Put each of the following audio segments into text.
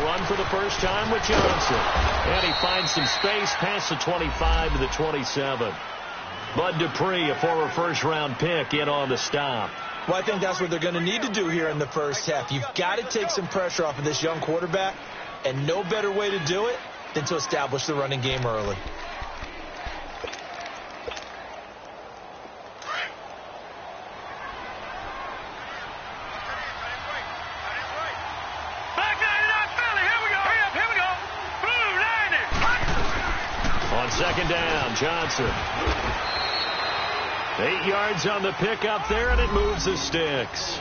They'll run for the first time with Johnson. And he finds some space past the 25 to the 27. Bud Dupree, a former first-round pick, in on the stop. Well, I think that's what they're going to need to do here in the first half. You've got to take some pressure off of this young quarterback, and no better way to do it than to establish the running game early. Second down, Johnson. 8 yards on the pickup there, and it moves the sticks.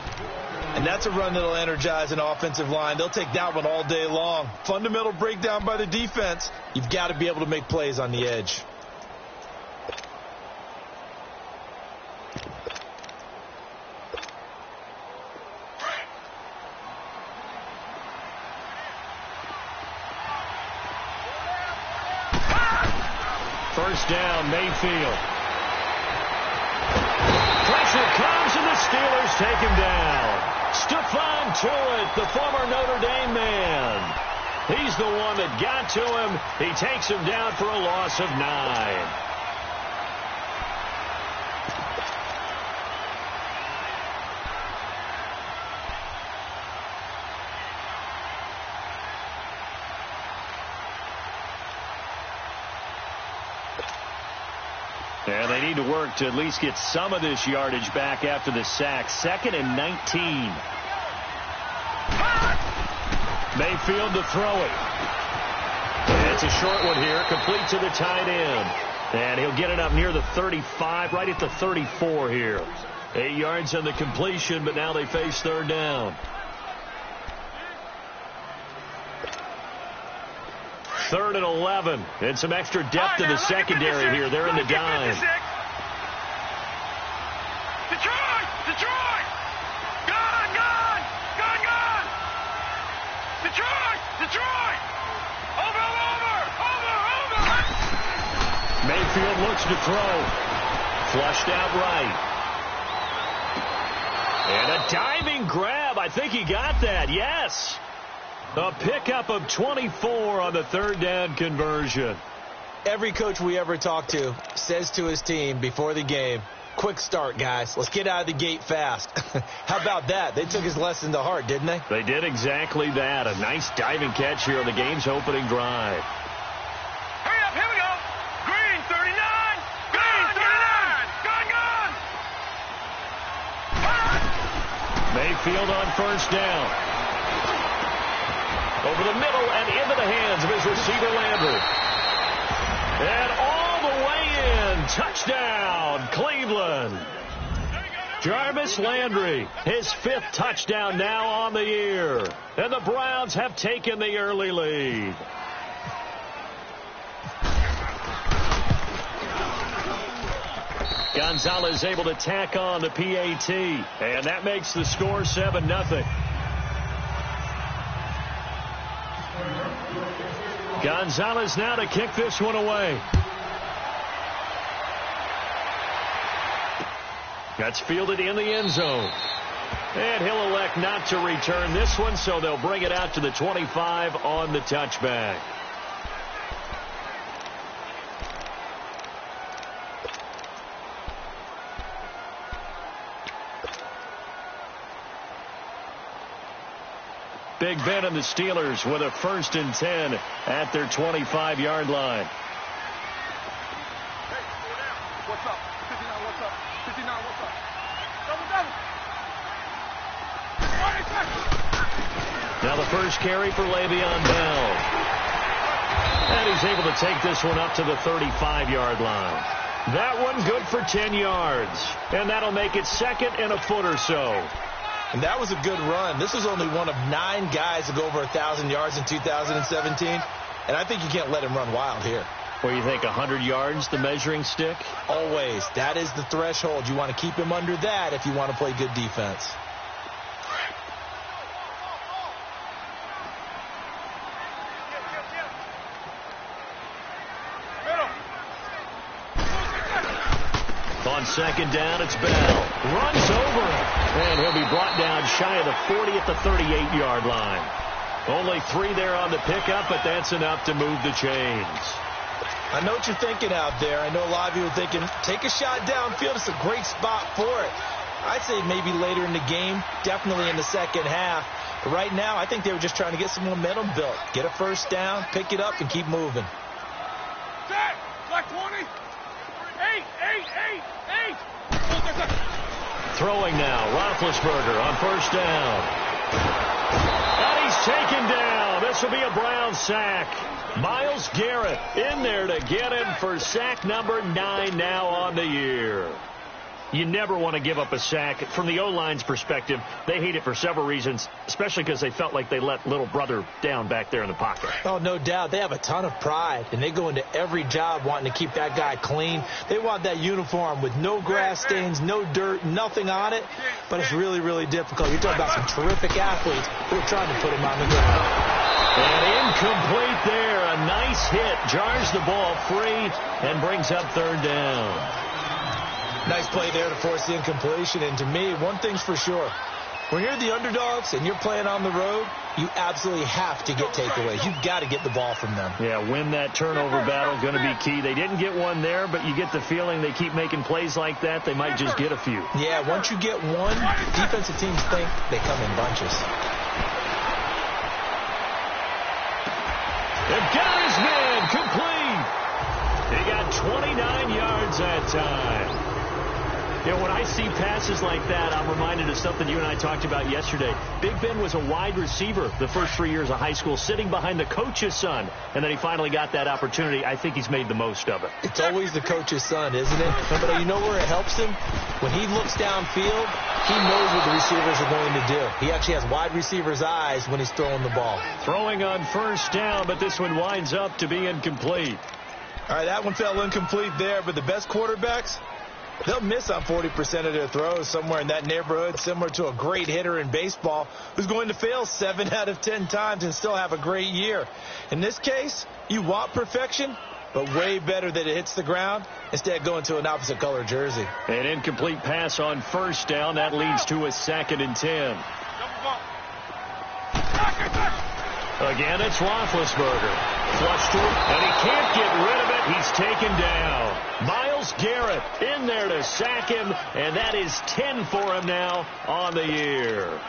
And that's a run that'll energize an offensive line. They'll take that one all day long. Fundamental breakdown by the defense. You've got to be able to make plays on the edge. First down, Mayfield. Pressure comes, and the Steelers take him down. Stephon Tuitt, the former Notre Dame man. He's the one that got to him. He takes him down for a loss of 9. And they need to work to at least get some of this yardage back after the sack. 2nd and 19. Mayfield to throw it. And it's a short one here, complete to the tight end. And he'll get it up near the 35, right at the 34 here. 8 yards on the completion, but now they face third down. 3rd and 11. And some extra depth in the secondary here. They're in the dime. Detroit! Detroit! Gone! Gone! Gone! Gone! Detroit! Detroit! Over! Mayfield looks to throw. Flushed out right. And a diving grab. I think he got that. Yes. A pickup of 24 on the third down conversion. Every coach we ever talk to says to his team before the game, quick start, guys. Let's get out of the gate fast. How about that? They took his lesson to heart, didn't they? They did exactly that. A nice diving catch here on the game's opening drive. Hurry up, here we go. Green, 39. Green, 39. Gone, gone. Mayfield on first down. Over the middle and into the hands of his receiver, Landry. And all the way in. Touchdown, Cleveland. Jarvis Landry, his 5th touchdown now on the year. And the Browns have taken the early lead. Gonzalez able to tack on the PAT. And that makes the score 7-0. Gonzalez now to kick this one away. That's fielded in the end zone. And he'll elect not to return this one, so they'll bring it out to the 25 on the touchback. Big Ben and the Steelers with a 1st and 10 at their 25-yard line. Hey, what's up? 59, what's up? 59, what's up? Double. Now the first carry for Le'Veon Bell. And he's able to take this one up to the 35-yard line. That one good for 10 yards. And that'll make it 2nd and a foot or so. And that was a good run. This was only one of 9 guys to go over 1,000 yards in 2017. And I think you can't let him run wild here. Where you think 100 yards, the measuring stick? Always. That is the threshold. You want to keep him under that if you want to play good defense. On second down, it's Bell. Runs over him. And he'll be brought down shy of the 40 at the 38-yard line. Only 3 there on the pickup, but that's enough to move the chains. I know what you're thinking out there. I know a lot of you are thinking, take a shot downfield. It's a great spot for it. I'd say maybe later in the game, definitely in the second half. But right now, I think they were just trying to get some momentum built. Get a first down, pick it up, and keep moving. Set! Black 20! 8! Throwing now, Roethlisberger on first down. And he's taken down. This will be a Brown sack. Myles Garrett in there to get him for sack number 9 now on the year. You never want to give up a sack. From the O-line's perspective, they hate it for several reasons, especially because they felt like they let little brother down back there in the pocket. Oh, no doubt. They have a ton of pride, and they go into every job wanting to keep that guy clean. They want that uniform with no grass stains, no dirt, nothing on it, but it's really, really difficult. You're talking about some terrific athletes who are trying to put him on the ground. And incomplete there. A nice hit. Jars the ball free and brings up third down. Nice play there to force the incompletion. And to me, one thing's for sure. When you're the underdogs and you're playing on the road, you absolutely have to get takeaways. You've got to get the ball from them. Yeah, win that turnover battle, going to be key. They didn't get one there, but you get the feeling they keep making plays like that, they might just get a few. Yeah, once you get one, defensive teams think they come in bunches. They've got his man complete. He got 29 yards that time. You know, when I see passes like that, I'm reminded of something you and I talked about yesterday. Big Ben was a wide receiver the first 3 years of high school, sitting behind the coach's son, and then he finally got that opportunity. I think he's made the most of it. It's always the coach's son, isn't it? But you know where it helps him? When he looks downfield, he knows what the receivers are going to do. He actually has wide receivers' eyes when he's throwing the ball. Throwing on first down, but this one winds up to be incomplete. All right, that one fell incomplete there, but the best quarterbacks, they'll miss on 40% of their throws, somewhere in that neighborhood, similar to a great hitter in baseball who's going to fail 7 out of 10 times and still have a great year. In this case, you want perfection, but way better that it hits the ground instead of going to an opposite color jersey. An incomplete pass on first down. That leads to a 2nd and 10. Again, it's Roethlisberger. Flushed to him, and he can't get rid of it. He's taken down. Myles Garrett in there to sack him, and that is 10 for him now on the year.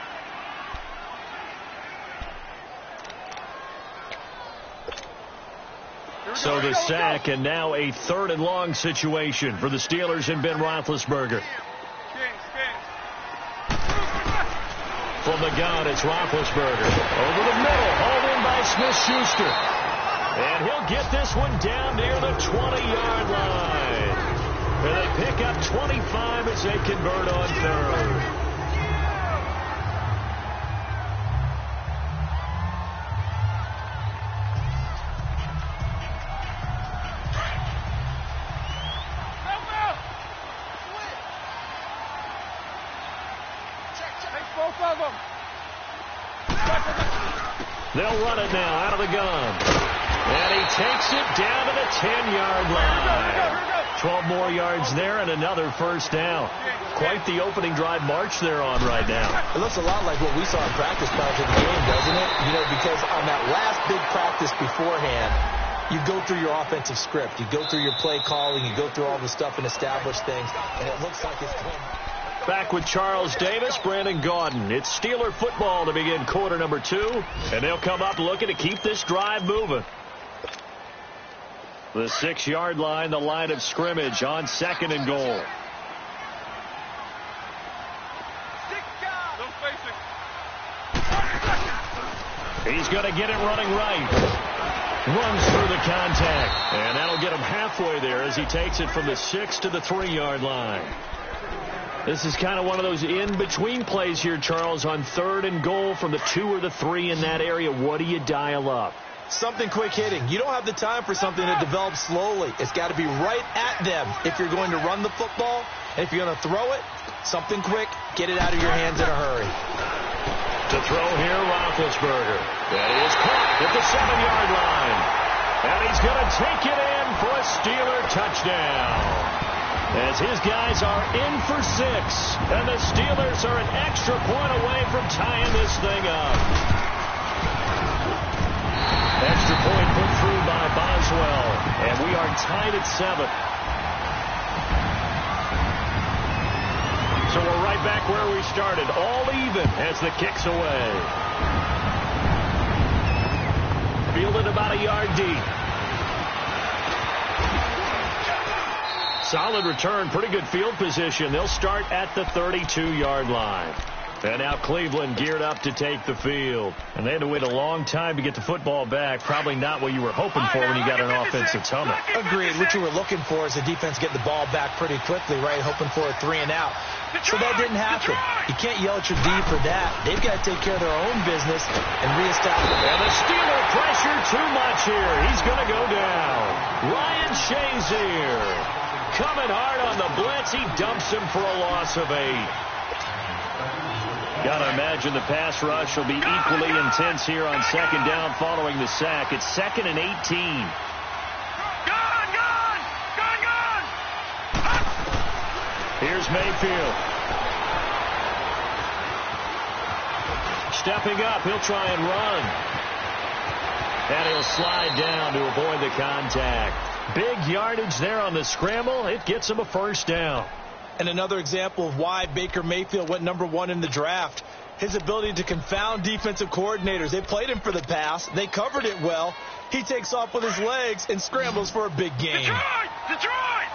So the sack, and now a 3rd and long situation for the Steelers and Ben Roethlisberger. From the gun, it's Roethlisberger. Over the middle, hauled in by Smith-Schuster. And he'll get this one down near the 20-yard line. And they pick up 25 as they convert on 3rd. They'll run it now out of the gun. And he takes it down to the 10-yard line. 12 more yards there and another first down. Quite the opening drive march they're on right now. It looks a lot like what we saw in practice prior to the game, doesn't it? You know, because on that last big practice beforehand, you go through your offensive script. You go through your play calling. You go through all the stuff and establish things. And it looks like it's going. Back with Charles Davis, Brandon Gaudin. It's Steeler football to begin quarter number 2. And they'll come up looking to keep this drive moving. The 6-yard line, the line of scrimmage on 2nd and goal. He's going to get it running right. Runs through the contact. And that'll get him halfway there as he takes it from the 6 to the 3-yard line. This is kind of one of those in-between plays here, Charles, on 3rd and goal from the 2 or the 3 in that area. What do you dial up? Something quick hitting. You don't have the time for something that develops slowly. It's got to be right at them if you're going to run the football. And if you're going to throw it, something quick, get it out of your hands in a hurry. To throw here, Roethlisberger. That is caught at the 7-yard line. And he's going to take it in for a Steeler touchdown. As his guys are in for 6. And the Steelers are an extra point away from tying this thing up. Maxwell. And we are tied at 7. So we're right back where we started. All even as the kick's away. Fielded about a yard deep. Solid return, pretty good field position. They'll start at the 32-yard line. And now Cleveland geared up to take the field. And they had to wait a long time to get the football back. Probably not what you were hoping for when you got an offense that's humming. Agreed. What you were looking for is the defense getting the ball back pretty quickly, right? Hoping for a 3 and out. So that didn't happen. You can't yell at your D for that. They've got to take care of their own business and reestablish. And the Steeler pressure too much here. He's going to go down. Ryan Shazier coming hard on the blitz. He dumps him for a loss of 8. Got to imagine the pass rush will be equally intense here on second down following the sack. It's 2nd and 18. Here's Mayfield. Stepping up, he'll try and run. And he'll slide down to avoid the contact. Big yardage there on the scramble. It gets him a first down. And another example of why Baker Mayfield went #1 in the draft. His ability to confound defensive coordinators. They played him for the pass. They covered it well. He takes off with his legs and scrambles for a big game. Detroit!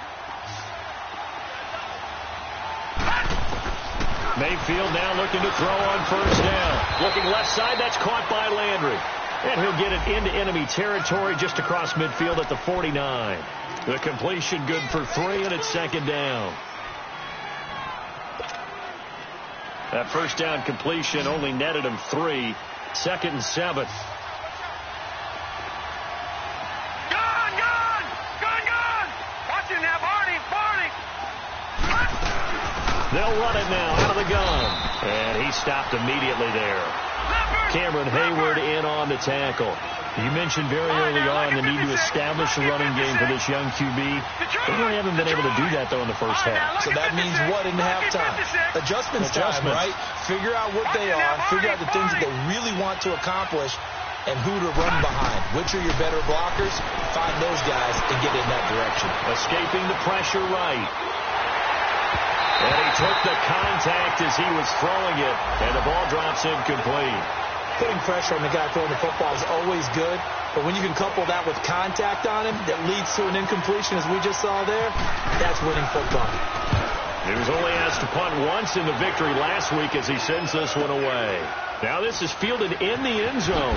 Mayfield now looking to throw on first down. Looking left side, that's caught by Landry. And he'll get it into enemy territory just across midfield at the 49. The completion good for 3, and it's second down. That first down completion only netted him 3. 2nd and 7. Watching now, Barney. They'll run it now out of the gun. And he stopped immediately there. Cameron Hayward in on the tackle. You mentioned very early on the need to establish a running game for this young QB. They really haven't been able to do that, though, in the first half. So that means what in halftime? Adjustments time, right? Figure out what they are. Figure out the things that they really want to accomplish and who to run behind. Which are your better blockers? Find those guys and get in that direction. Escaping the pressure right. And he took the contact as he was throwing it, and the ball drops incomplete. Putting pressure on the guy throwing the football is always good, but when you can couple that with contact on him that leads to an incompletion, as we just saw there, that's winning football. He was only asked to punt once in the victory last week as he sends this one away. Now this is fielded in the end zone.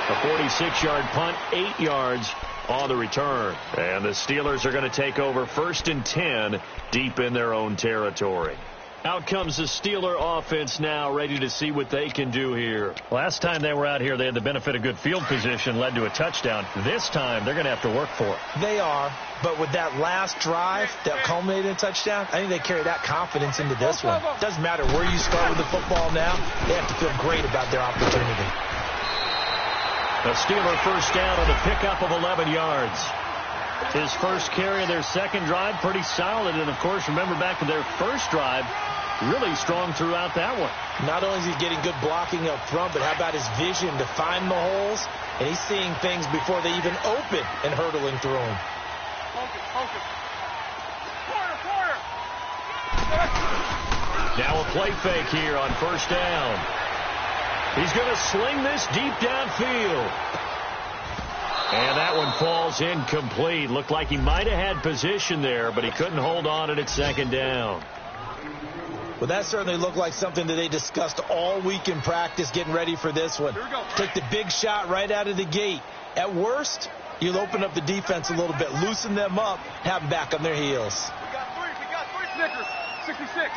A 46-yard punt, 8 yards on the return. And the Steelers are going to take over 1st and 10 deep in their own territory. Out comes the Steeler offense now, ready to see what they can do here. Last time they were out here, they had the benefit of good field position, led to a touchdown. This time, they're going to have to work for it. They are, but with that last drive that culminated in a touchdown, I think they carry that confidence into this one. Doesn't matter where you start with the football now, they have to feel great about their opportunity. The Steeler first down on a pickup of 11 yards. His first carry of their second drive, pretty solid. And, of course, remember back to their first drive, really strong throughout that one. Not only is he getting good blocking up front, but how about his vision to find the holes? And he's seeing things before they even open and hurdling through them. Focus. Quarter. Now a play fake here on first down. He's going to sling this deep downfield. And that one falls incomplete. Looked like he might have had position there, but he couldn't hold on at second down. Well, that certainly looked like something that they discussed all week in practice getting ready for this one. Take the big shot right out of the gate. At worst, you'll open up the defense a little bit, loosen them up, have them back on their heels. We got three Snickers. 66.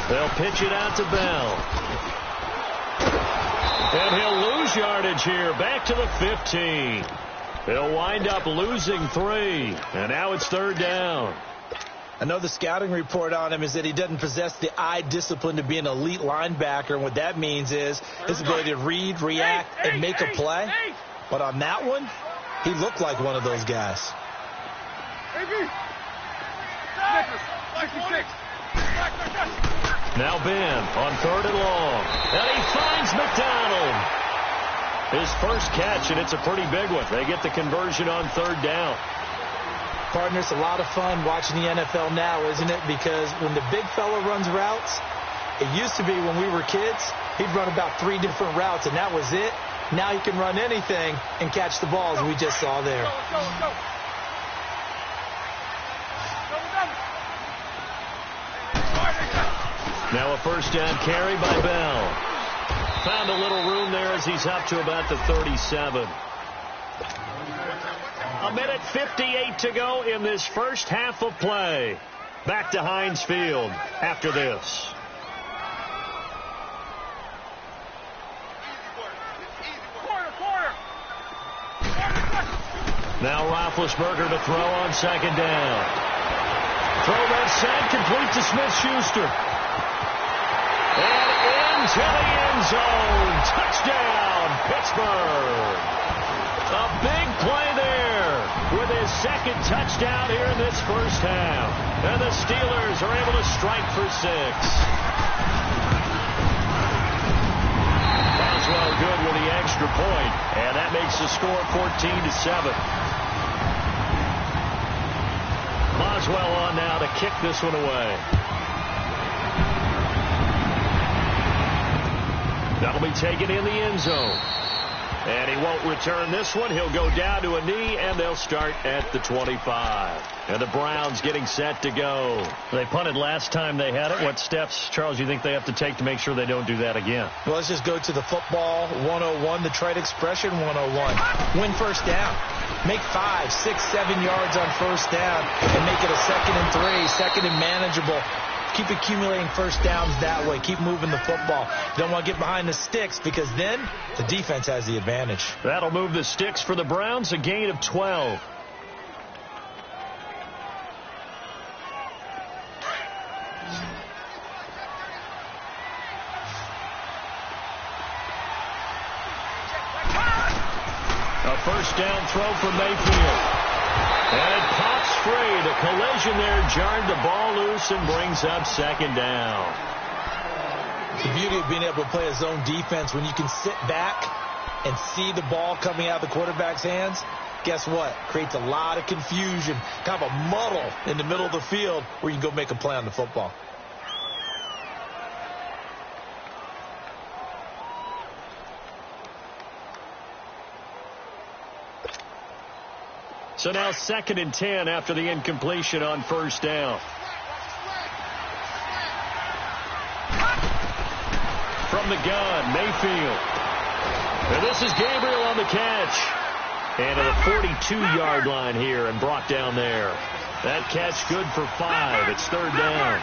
They'll pitch it out to Bell. And he'll lose yardage here, back to the 15. He'll wind up losing 3, and now it's third down. I know the scouting report on him is that he doesn't possess the eye discipline to be an elite linebacker, and what that means is his ability to read, react, and make a play. But on that one, he looked like one of those guys. Snickers. 66. Now Ben on 3rd and long. And he finds McDonald. His first catch, and it's a pretty big one. They get the conversion on third down. Partner, it's a lot of fun watching the NFL now, isn't it? Because when the big fella runs routes, it used to be when we were kids, he'd run about 3 different routes, and that was it. Now he can run anything and catch the balls we just saw there. Now a first down carry by Bell. Found a little room there as he's up to about the 37. A minute 58 to go in this first half of play. Back to Heinz Field after this. Now Roethlisberger to throw on second down. Throw that side, complete to Smith-Schuster. And into the end zone. Touchdown, Pittsburgh. A big play there with his second touchdown here in this first half. And the Steelers are able to strike for 6. Boswell good with the extra point, and that makes the score 14-7. Boswell on now to kick this one away. That'll be taken in the end zone. And he won't return this one. He'll go down to a knee, and they'll start at the 25. And the Browns getting set to go. They punted last time they had it. What steps, Charles, you think they have to take to make sure they don't do that again? Well, let's just go to the football 101, the trite expression 101. Win first down. Make 5, 6, 7 yards on first down and make it a 2nd and 3, second and manageable. Keep accumulating first downs that way. Keep moving the football. You don't want to get behind the sticks because then the defense has the advantage. That'll move the sticks for the Browns, a gain of 12. A first down throw for Mayfield. And it pops free. The collision there jarred the ball loose and brings up second down. The beauty of being able to play a zone defense when you can sit back and see the ball coming out of the quarterback's hands, guess what? Creates a lot of confusion, kind of a muddle in the middle of the field where you can go make a play on the football. So now 2nd and 10 after the incompletion on first down. From the gun, Mayfield. And this is Gabriel on the catch. And to the 42-yard line here and brought down there. That catch good for 5. It's third down.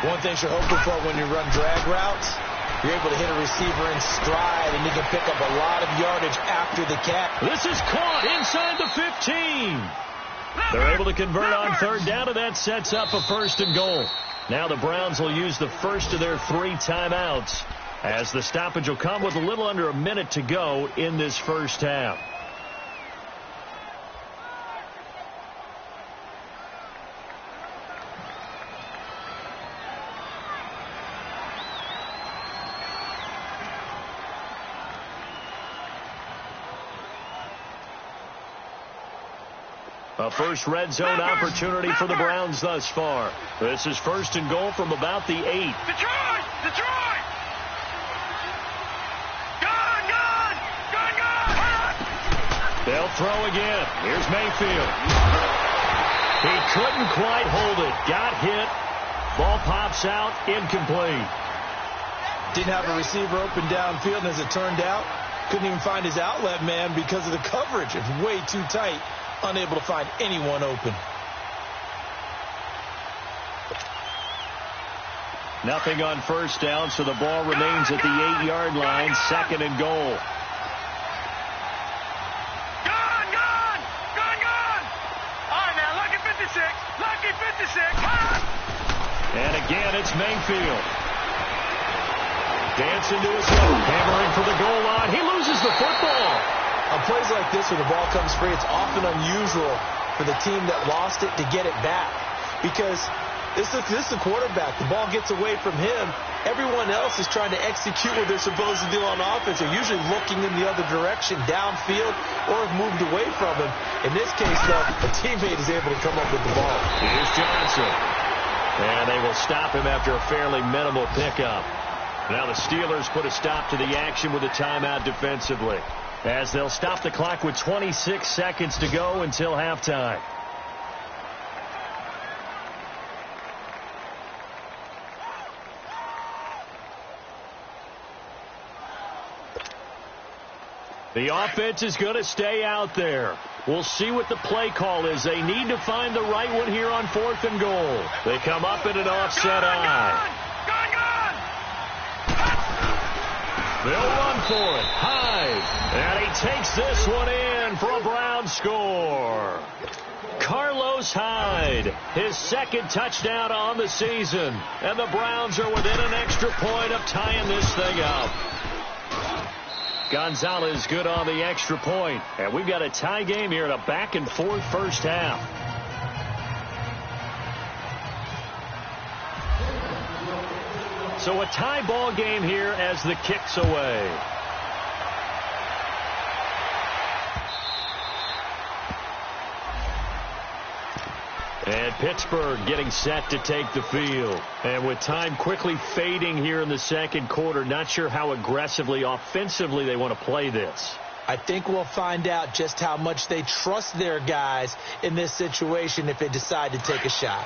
One thing you're hoping for when you run drag routes, you're able to hit a receiver in stride, and you can pick up a lot of yardage after the catch. This is caught inside the 15. They're able to convert on third down, and that sets up a 1st and goal. Now the Browns will use the first of their 3 timeouts, as the stoppage will come with a little under a minute to go in this first half. A first red zone opportunity for the Browns thus far. This is 1st and goal from about the 8. Detroit! Detroit! Gun! Gun! Gun! Gun! They'll throw again. Here's Mayfield. He couldn't quite hold it. Got hit. Ball pops out. Incomplete. Didn't have a receiver open downfield, and as it turned out, couldn't even find his outlet man because of the coverage. It's way too tight. Unable to find anyone open. Nothing on first down, so the ball remains at the 8-yard line. 2nd and goal. Gun! Gun! Gun! Gun! All right, now, lucky 56. Lucky 56. And again, it's Mayfield. Dancing to his own. Hammering for the goal line. He loses the football. On plays like this where the ball comes free, it's often unusual for the team that lost it to get it back. Because This is the quarterback. The ball gets away from him. Everyone else is trying to execute what they're supposed to do on offense. They're usually looking in the other direction, downfield, or have moved away from him. In this case, though, a teammate is able to come up with the ball. Here's Johnson. And they will stop him after a fairly minimal pickup. Now the Steelers put a stop to the action with a timeout defensively, as they'll stop the clock with 26 seconds to go until halftime. The offense is going to stay out there. We'll see what the play call is. They need to find the right one here on 4th and goal. They come up in an offset eye. They'll run for it. Hyde. And he takes this one in for a Brown score. Carlos Hyde, his second touchdown on the season. And the Browns are within an extra point of tying this thing up. Gonzalez good on the extra point. And we've got a tie game here in a back-and-forth first half. So a tie ball game here as the kick's away. And Pittsburgh getting set to take the field. And with time quickly fading here in the second quarter, not sure how aggressively, offensively they want to play this. I think we'll find out just how much they trust their guys in this situation if they decide to take a shot.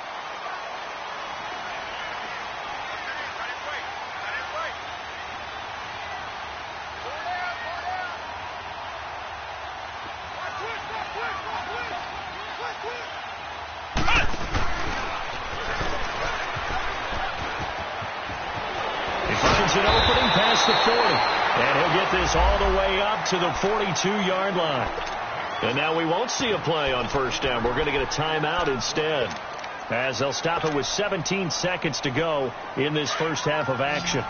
An opening past the 40. And he'll get this all the way up to the 42-yard line. And now we won't see a play on first down. We're going to get a timeout instead, as they'll stop it with 17 seconds to go in this first half of action.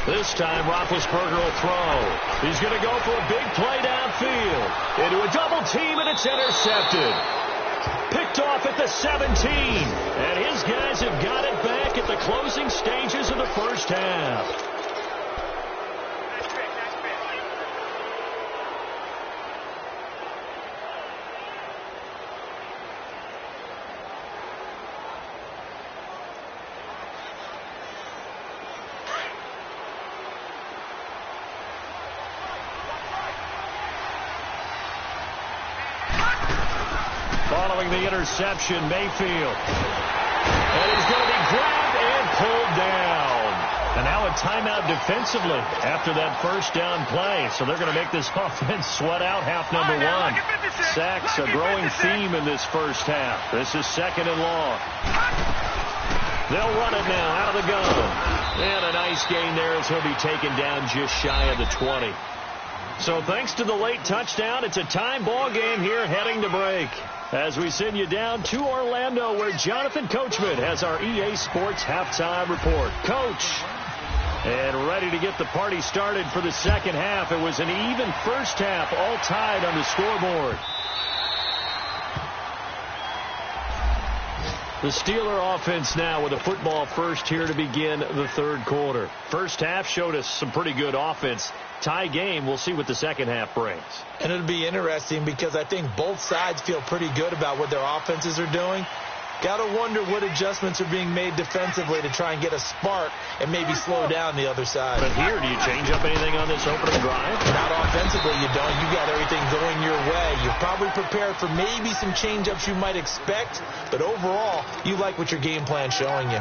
This time, Roethlisberger will throw. He's going to go for a big play downfield. Into a double team, and it's intercepted. Picked off at the 17. And his guys have got it back at the closing stages of the first half. Following the interception, Mayfield. And he's going to be grabbed and pulled down. And now a timeout defensively after that first down play. So they're going to make this offense sweat out half number one. Sacks a growing theme in this first half. This is second and long. They'll run it now out of the gun. And a nice gain there as he'll be taken down just shy of the 20. So thanks to the late touchdown, it's a time ball game here heading to break. As we send you down to Orlando, where Jonathan Coachman has our EA Sports halftime report. Coach, and ready to get the party started for the second half. It was an even first half, all tied on the scoreboard. The Steeler offense now with a football first here to begin the third quarter. First half showed us some pretty good offense. Tie game, we'll see what the second half brings. And it'll be interesting because I think both sides feel pretty good about what their offenses are doing. Got to wonder what adjustments are being made defensively to try and get a spark and maybe slow down the other side. But here, do you change up anything on this opening drive? Not offensively, you don't. You got everything going your way. You're probably prepared for maybe some change-ups you might expect, but overall, you like what your game plan's showing you.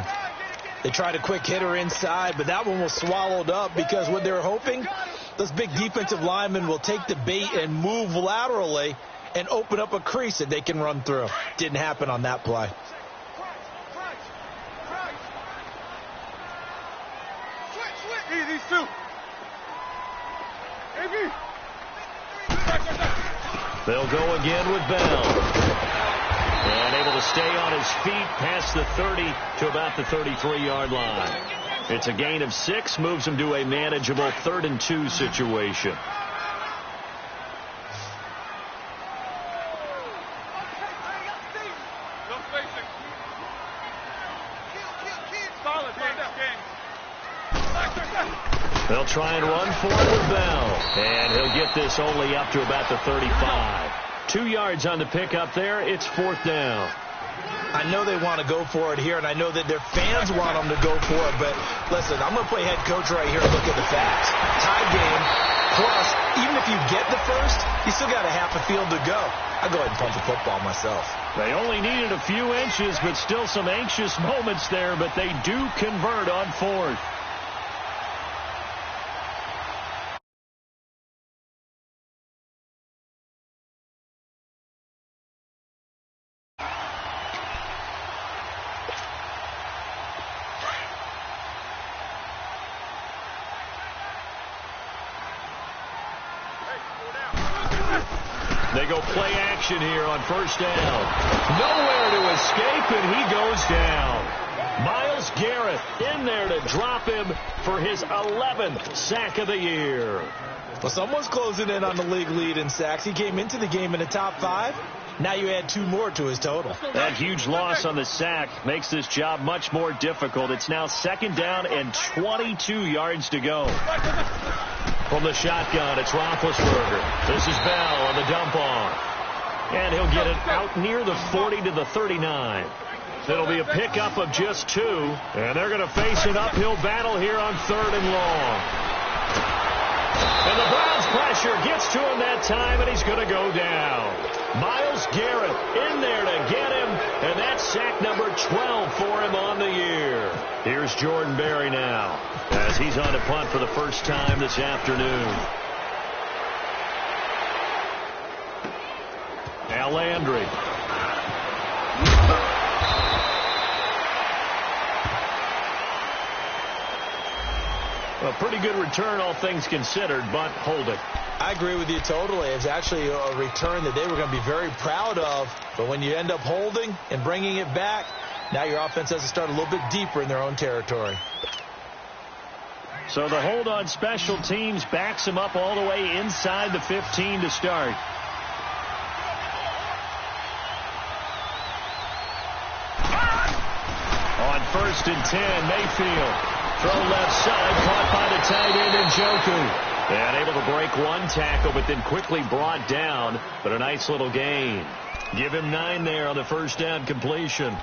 They tried a quick hitter inside, but that one was swallowed up because what they were hoping, those big defensive linemen will take the bait and move laterally and open up a crease that they can run through. Didn't happen on that play. These two. They'll go again with Bell. And able to stay on his feet past the 30 to about the 33-yard line. It's a gain of 6, moves him to a manageable 3rd and 2 situation. They'll try and run for it with Bell. And he'll get this only up to about the 35. 2 yards on the pickup there. It's 4th down. I know they want to go for it here, and I know that their fans want them to go for it, but listen, I'm going to play head coach right here and look at the facts. Tie game, plus, even if you get the first, you still got a half a field to go. I'll go ahead and punt the football myself. They only needed a few inches, but still some anxious moments there, but they do convert on 4th. They go play action here on 1st down. Nowhere to escape, and he goes down. Myles Garrett in there to drop him for his 11th sack of the year. Well, someone's closing in on the league lead in sacks. He came into the game in the top 5. Now you add 2 more to his total. That huge loss on the sack makes this job much more difficult. It's now 2nd down and 22 yards to go. From the shotgun, it's Roethlisberger. This is Bell on the dump off. And he'll get it out near the 40 to the 39. It'll be a pickup of just 2. And they're going to face an uphill battle here on 3rd and long. And the Browns pressure gets to him that time, and he's going to go down. Myles Garrett in there to get him, and that's sack number 12 for him on the year. Here's Jordan Berry now, as he's on to punt for the first time this afternoon. Now Landry. A pretty good return, all things considered, but hold it. I agree with you totally. It's actually a return that they were going to be very proud of. But when you end up holding and bringing it back, now your offense has to start a little bit deeper in their own territory. So the hold on special teams backs him up all the way inside the 15 to start. On 1st and 10, Mayfield. Throw left side, caught by the tight end Njoku. And able to break 1 tackle, but then quickly brought down. But a nice little gain. Give him 9 there on the 1st down completion.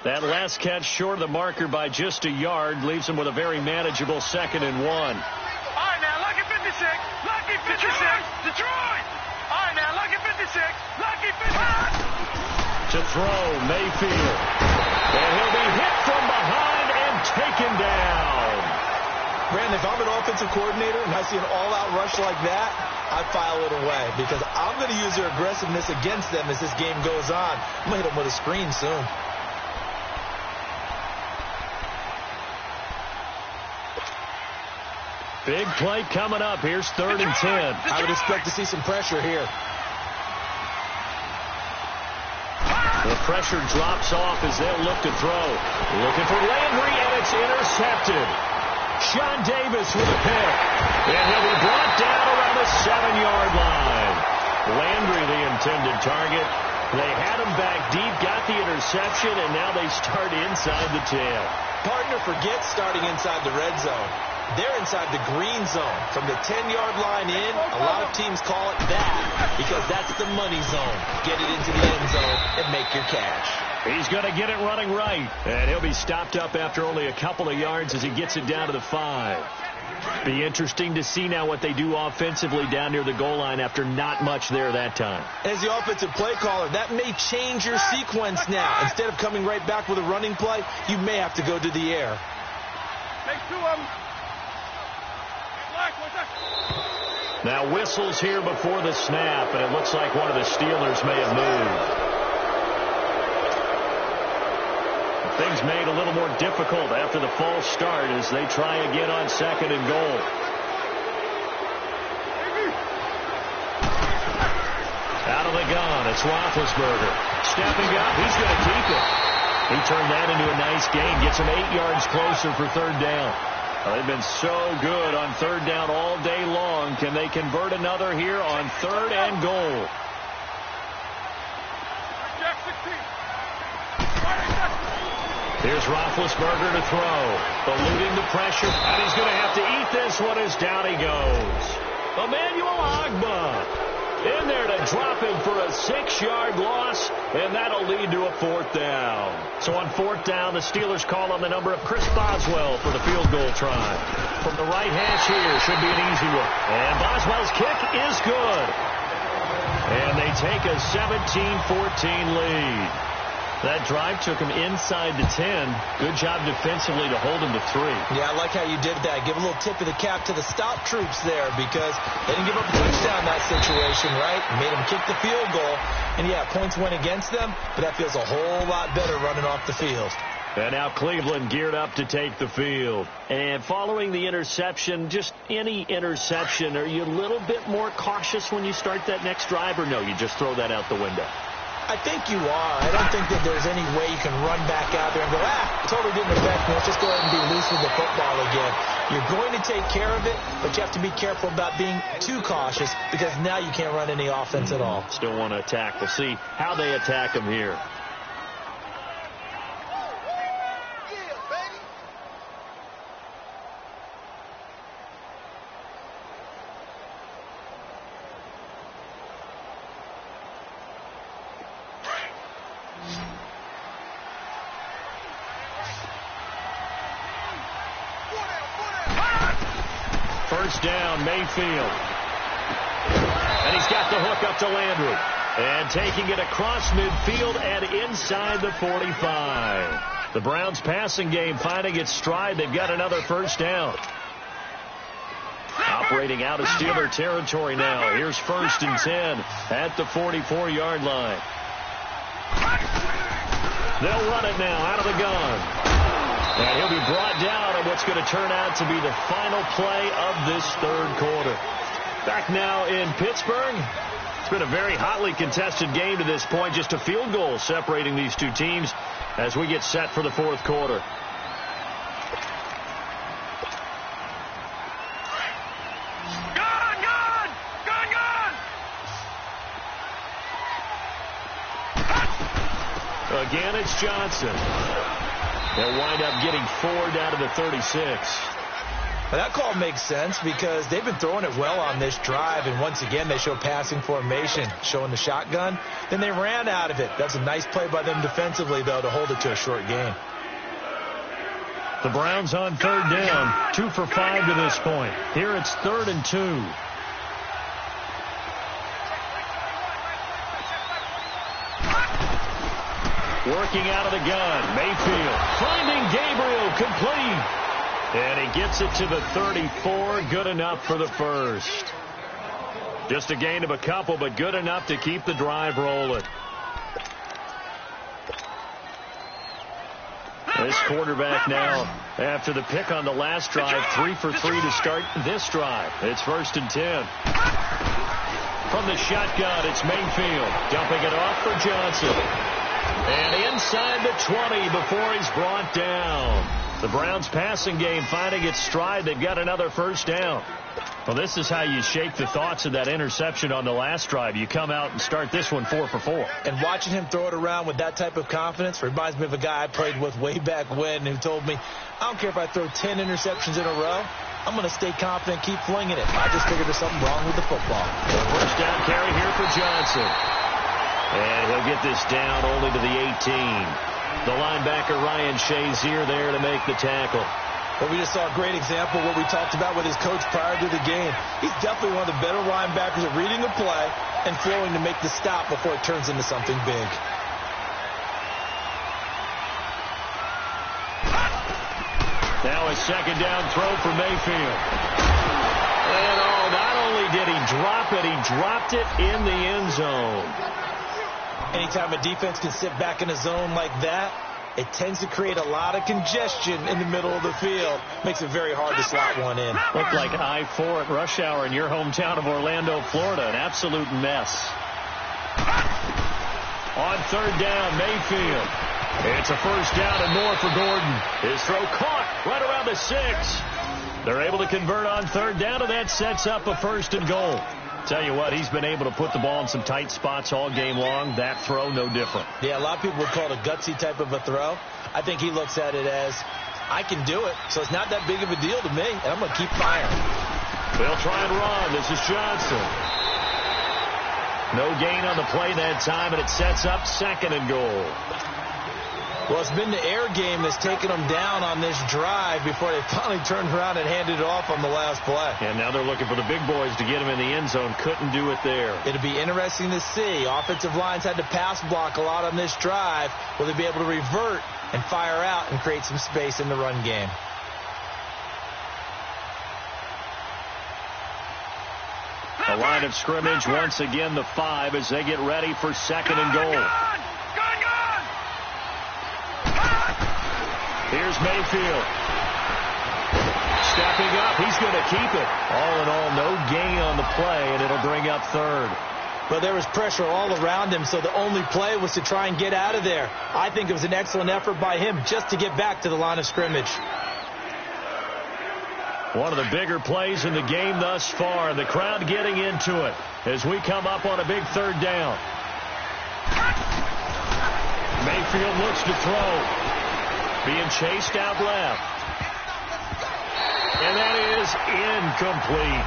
That last catch short of the marker by just a yard leaves him with a very manageable 2nd and 1. All right, now, lucky 56. Lucky 56. Detroit. All right, now, lucky 56. Lucky 56. To throw, Mayfield. And he'll be hit from behind and taken down. Brandon, if I'm an offensive coordinator and I see an all-out rush like that, I file it away because I'm going to use their aggressiveness against them as this game goes on. I'm going to hit them with a screen soon. Big play coming up. Here's 3rd and 10. I would expect to see some pressure here. The pressure drops off as they'll look to throw. Looking for Landry, and it's intercepted. Sean Davis with a pick. And he'll be brought down around the 7-yard line. Landry, the intended target. They had him back deep, got the interception, and now they start inside the 10. Partner forgets starting inside the red zone. They're inside the green zone. From the 10-yard line in, a lot of teams call it that because that's the money zone. Get it into the end zone and make your cash. He's going to get it running right. And he'll be stopped up after only a couple of yards as he gets it down to the 5. Be interesting to see now what they do offensively down near the goal line after not much there that time. As the offensive play caller, that may change your sequence now. Instead of coming right back with a running play, you may have to go to the air. Take 2 of them. Now whistles here before the snap, and it looks like one of the Steelers may have moved. Things made a little more difficult after the false start as they try again on 2nd and goal. the gun. It's Roethlisberger. Stepping up. He's going to keep it. He turned that into a nice gain. Gets him 8 yards closer for third down. They've been so good on third down all day long. Can they convert another here on third and goal? Here's Roethlisberger to throw. Eluding the pressure. And he's going to have to eat this one as down he goes. Emmanuel Ogbah in there to drop him for a 6-yard loss, and that'll lead to a fourth down. So on fourth down, the Steelers call on the number of Chris Boswell for the field goal try. From the right hash here, should be an easy one. And Boswell's kick is good. And they take a 17-14 lead. That drive took him inside the 10. Good job defensively to hold him to 3. Yeah, I like how you did that. Give a little tip of the cap to the stop troops there because they didn't give up a touchdown in that situation, right? Made them kick the field goal. And, yeah, points went against them, but that feels a whole lot better running off the field. And now Cleveland geared up to take the field. And following the interception, just any interception, are you a little bit more cautious when you start that next drive, or no, you just throw that out the window? I think you are. I don't think that there's any way you can run back out there and go, it totally didn't affect me. Let's just go ahead and be loose with the football again. You're going to take care of it, but you have to be careful about being too cautious because now you can't run any offense at all. Still want to attack. We'll see how they attack him here. First down, Mayfield. And he's got the hook up to Landry. And taking it across midfield and inside the 45. The Browns passing game finding its stride. They've got another first down. Operating out of Steeler territory now. Here's first and 10 at the 44-yard line. They'll run it now out of the gun. And he'll be brought down on what's going to turn out to be the final play of this third quarter. Back now in Pittsburgh. It's been a very hotly contested game to this point. Just a field goal separating these two teams as we get set for the fourth quarter. Again, it's Johnson. They'll wind up getting 4 down to the 36. Well, that call makes sense because they've been throwing it well on this drive, and once again they show passing formation, showing the shotgun. Then they ran out of it. That's a nice play by them defensively, though, to hold it to a short gain. The Browns on third down, 2 for 5 to this point. Here it's 3rd and 2. Working out of the gun, Mayfield finding Gabriel complete. And he gets it to the 34, good enough for the first. Just a gain of a couple, but good enough to keep the drive rolling. This quarterback now, after the pick on the last drive, 3 for 3 to start this drive. It's 1st and 10. From the shotgun, it's Mayfield dumping it off for Johnson. And inside the 20 before he's brought down. The Browns passing game finding its stride. They've got another first down. Well, this is how you shake the thoughts of that interception on the last drive. You come out and start this one 4 for 4. And watching him throw it around with that type of confidence reminds me of a guy I played with way back when who told me, I don't care if I throw 10 interceptions in a row. I'm going to stay confident, keep flinging it. I just figured there's something wrong with the football. The first down carry here for Johnson. And he'll get this down only to the 18. The linebacker Ryan Shazier there to make the tackle. But we just saw a great example of what we talked about with his coach prior to the game. He's definitely one of the better linebackers at reading the play and flowing to make the stop before it turns into something big. Now a second down throw for Mayfield. And not only did he drop it, he dropped it in the end zone. Anytime a defense can sit back in a zone like that, it tends to create a lot of congestion in the middle of the field. Makes it very hard to slot one in. Looked like I-4 at rush hour in your hometown of Orlando, Florida. An absolute mess. On third down, Mayfield. It's a first down and more for Gordon. His throw caught right around the 6. They're able to convert on third down, and that sets up a first and goal. Tell you what, he's been able to put the ball in some tight spots all game long. That throw, no different. Yeah, a lot of people would call it a gutsy type of a throw. I think he looks at it as, I can do it, so it's not that big of a deal to me, and I'm going to keep firing. They'll try and run. This is Johnson. No gain on the play that time, and it sets up second and goal. Well, it's been the air game that's taken them down on this drive before they finally turned around and handed it off on the last play. And now they're looking for the big boys to get him in the end zone. Couldn't do it there. It'll be interesting to see. Offensive lines had to pass block a lot on this drive. Will they be able to revert and fire out and create some space in the run game? The line of scrimmage once again the 5 as they get ready for second and goal. Here's Mayfield. Stepping up. He's going to keep it. All in all, no gain on the play, and it'll bring up third. But there was pressure all around him, so the only play was to try and get out of there. I think it was an excellent effort by him just to get back to the line of scrimmage. One of the bigger plays in the game thus far. The crowd getting into it as we come up on a big third down. Mayfield looks to throw. Being chased out left. And that is incomplete.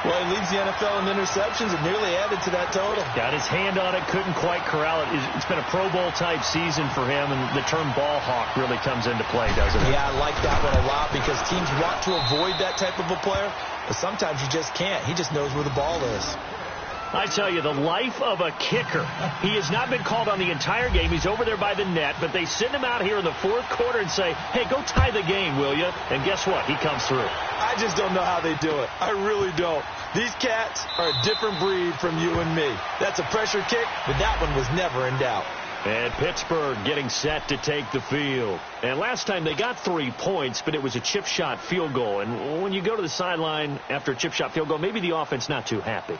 Well, he leads the NFL in interceptions and nearly added to that total. Got his hand on it, couldn't quite corral it. It's been a Pro Bowl type season for him, and the term ball hawk really comes into play, doesn't it? Yeah, I like that one a lot because teams want to avoid that type of a player, but sometimes you just can't. He just knows where the ball is. I tell you, the life of a kicker. He has not been called on the entire game. He's over there by the net, but they send him out here in the fourth quarter and say, hey, go tie the game, will you? And guess what? He comes through. I just don't know how they do it. I really don't. These cats are a different breed from you and me. That's a pressure kick, but that one was never in doubt. And Pittsburgh getting set to take the field. And last time they got 3 points, but it was a chip shot field goal. And when you go to the sideline after a chip shot field goal, maybe the offense not too happy.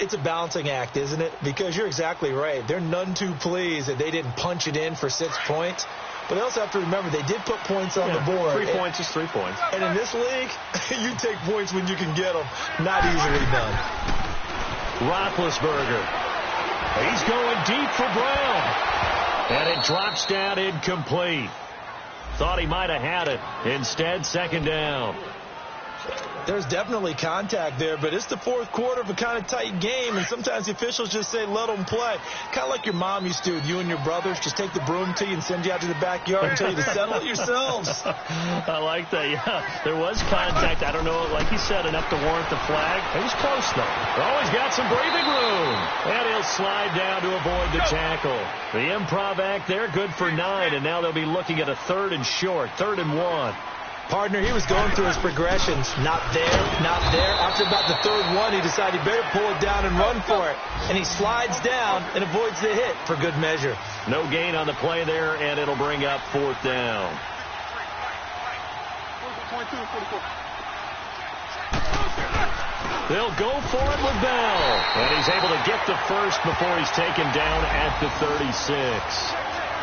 It's a balancing act, isn't it? Because you're exactly right. They're none too pleased that they didn't punch it in for 6 points. But they also have to remember they did put points on the board. 3 points is 3 points. And in this league, you take points when you can get them. Not easily done. Roethlisberger. He's going deep for Brown. And it drops down incomplete. Thought he might have had it. Instead, second down. There's definitely contact there, but it's the fourth quarter of a kind of tight game, and sometimes the officials just say, let them play. Kind of like your mom used to with you and your brothers. Just take the broom to you and send you out to the backyard and tell you to settle it yourselves. I like that, yeah. There was contact. I don't know, like you said, enough to warrant the flag. It was close, though. Always got some breathing room. And he'll slide down to avoid the tackle. The improv act there, good for 9, and now they'll be looking at a third and short, 3rd and 1. Partner, he was going through his progressions. Not there, not there. After about the third one, he decided he better pull it down and run for it. And he slides down and avoids the hit for good measure. No gain on the play there, and it'll bring up 4th down. They'll go for it with Bell. And he's able to get the first before he's taken down at the 36.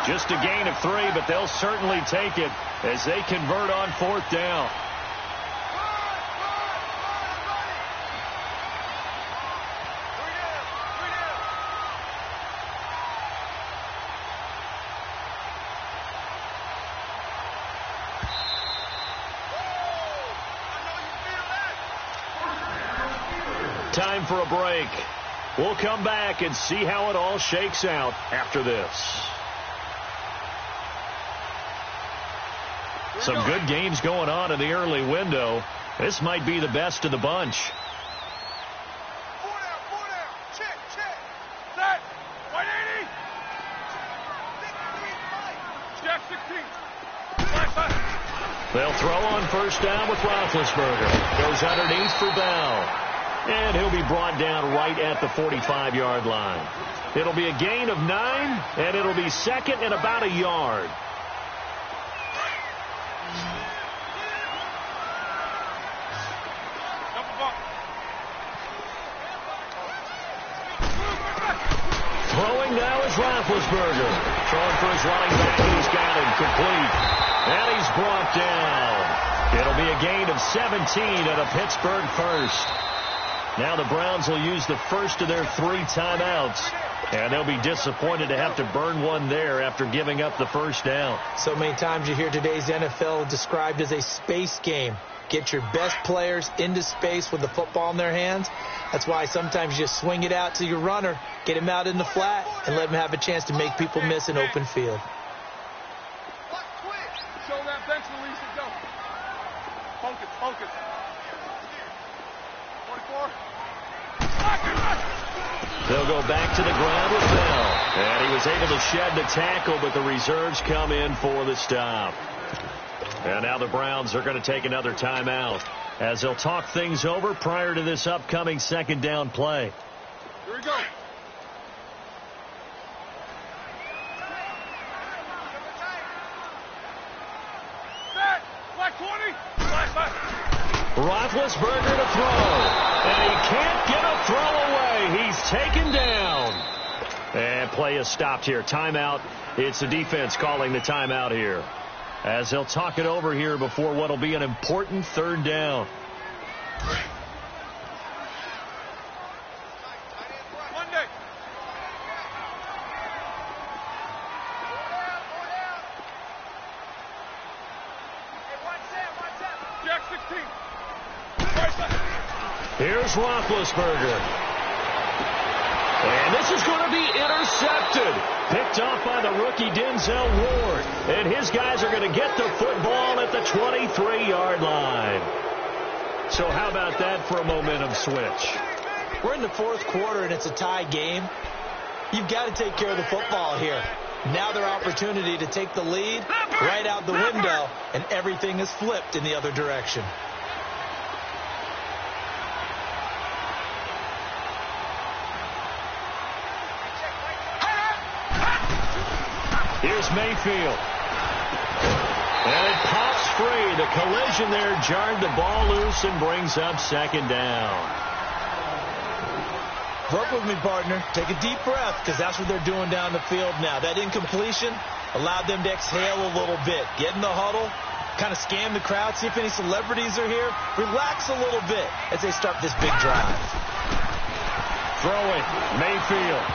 Just a gain of 3, but they'll certainly take it as they convert on 4th down. Time for a break. We'll come back and see how it all shakes out after this. Some good games going on in the early window. This might be the best of the bunch. 4 down. Check. Set. 180. Check 16. They'll throw on first down with Roethlisberger. Goes underneath for Bell. And he'll be brought down right at the 45-yard line. It'll be a gain of 9, and it'll be second and about a yard. Throwing now is Here's Roethlisberger. Throwing for his running back, and he's got him complete. And he's brought down. It'll be a gain of 17 and a Pittsburgh first. Now the Browns will use the first of their 3 timeouts. And they'll be disappointed to have to burn one there after giving up the first down. So many times you hear today's NFL described as a space game. Get your best players into space with the football in their hands. That's why sometimes you just swing it out to your runner, get him out in the flat, and let him have a chance to make people miss an open field. Show that bench release and go. Focus, focus. 44. They'll go back to the ground with Bell. And he was able to shed the tackle, but the reserves come in for the stop. And now the Browns are going to take another timeout as they'll talk things over prior to this upcoming second down play. Here we go. Set. Black 20. Black. Roethlisberger to throw. And he can't get a throw away. He's taken down. And play is stopped here. Timeout. It's the defense calling the timeout here, as they'll talk it over here before what will be an important third down. Monday. Jack 16. Here's Roethlisberger. And this is going to be intercepted. Picked off by the rookie Denzel Ward. And his guys are going to get the football at the 23-yard line. So how about that for a momentum switch? We're in the fourth quarter, and it's a tie game. You've got to take care of the football here. Now their opportunity to take the lead right out the window, and everything is flipped in the other direction. Here's Mayfield. And it pops free. The collision there jarred the ball loose and brings up second down. Work with me, partner. Take a deep breath, because that's what they're doing down the field now. That incompletion allowed them to exhale a little bit. Get in the huddle, kind of scan the crowd, see if any celebrities are here. Relax a little bit as they start this big drive. Throwing. Mayfield.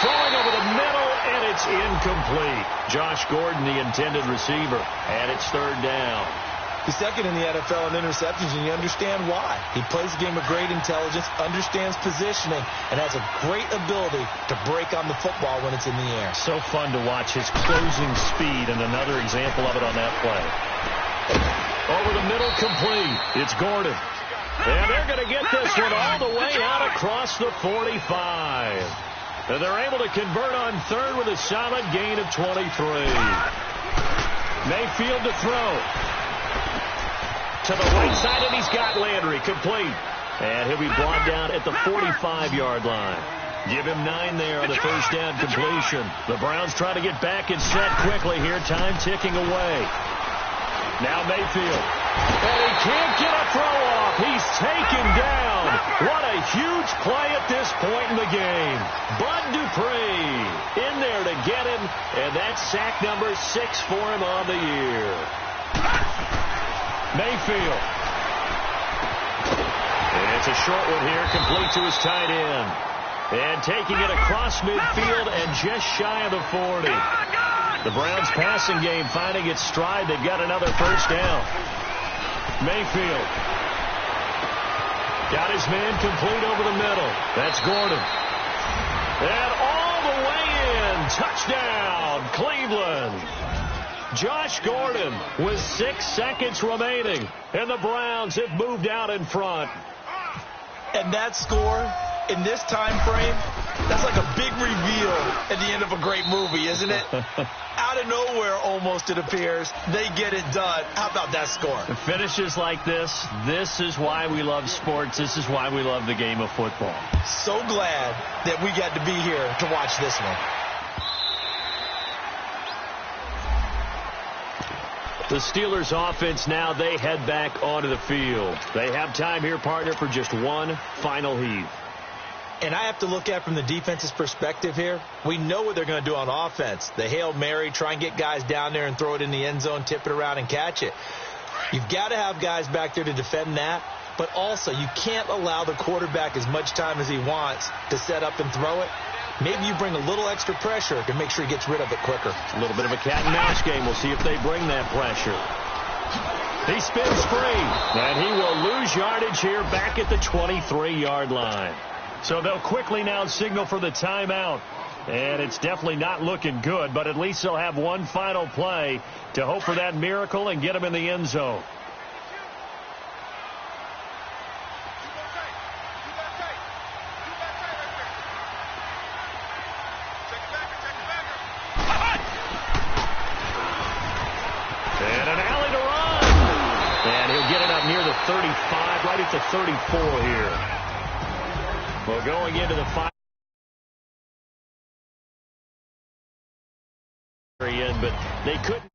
Throwing over the middle, and it's incomplete. Josh Gordon, the intended receiver, and it's third down. He's second in the NFL in interceptions, and you understand why. He plays a game of great intelligence, understands positioning, and has a great ability to break on the football when it's in the air. So fun to watch his closing speed, and another example of it on that play. Over the middle, complete. It's Gordon. And they're going to get this one all the way out across the 45. And they're able to convert on third with a solid gain of 23. Mayfield to throw. To the right side, and he's got Landry complete. And he'll be brought down at the 45-yard line. Give him 9 there on the first down completion. The Browns trying to get back and set quickly here. Time ticking away. Now Mayfield. And he can't get a throw off. He's taken down. What a huge play at this point in the game. Bud Dupree in there to get him. And that's sack number 6 for him on the year. Mayfield. And it's a short one here, complete to his tight end. And taking it across midfield and just shy of the 40. The Browns passing game finding its stride. They've got another first down. Mayfield. Got his man complete over the middle. That's Gordon. And all the way in. Touchdown, Cleveland. Josh Gordon with 6 seconds remaining. And the Browns have moved out in front. And that score in this time frame, that's like a big reveal at the end of a great movie, isn't it? Out of nowhere, almost, it appears. They get it done. How about that score? The finishes like this is why we love sports. This is why we love the game of football. So glad that we got to be here to watch this one. The Steelers offense now, they head back onto the field. They have time here, partner, for just one final heave. And I have to look at it from the defense's perspective here. We know what they're going to do on offense. The Hail Mary, try and get guys down there and throw it in the end zone, tip it around and catch it. You've got to have guys back there to defend that. But also, you can't allow the quarterback as much time as he wants to set up and throw it. Maybe you bring a little extra pressure to make sure he gets rid of it quicker. A little bit of a cat and mouse game. We'll see if they bring that pressure. He spins free, and he will lose yardage here back at the 23-yard line. So they'll quickly now signal for the timeout. And it's definitely not looking good, but at least they'll have one final play to hope for that miracle and get them in the end zone. And an alley to run. And he'll get it up near the 35, right at the 34 here. Well, going into the 5 end, but they couldn't.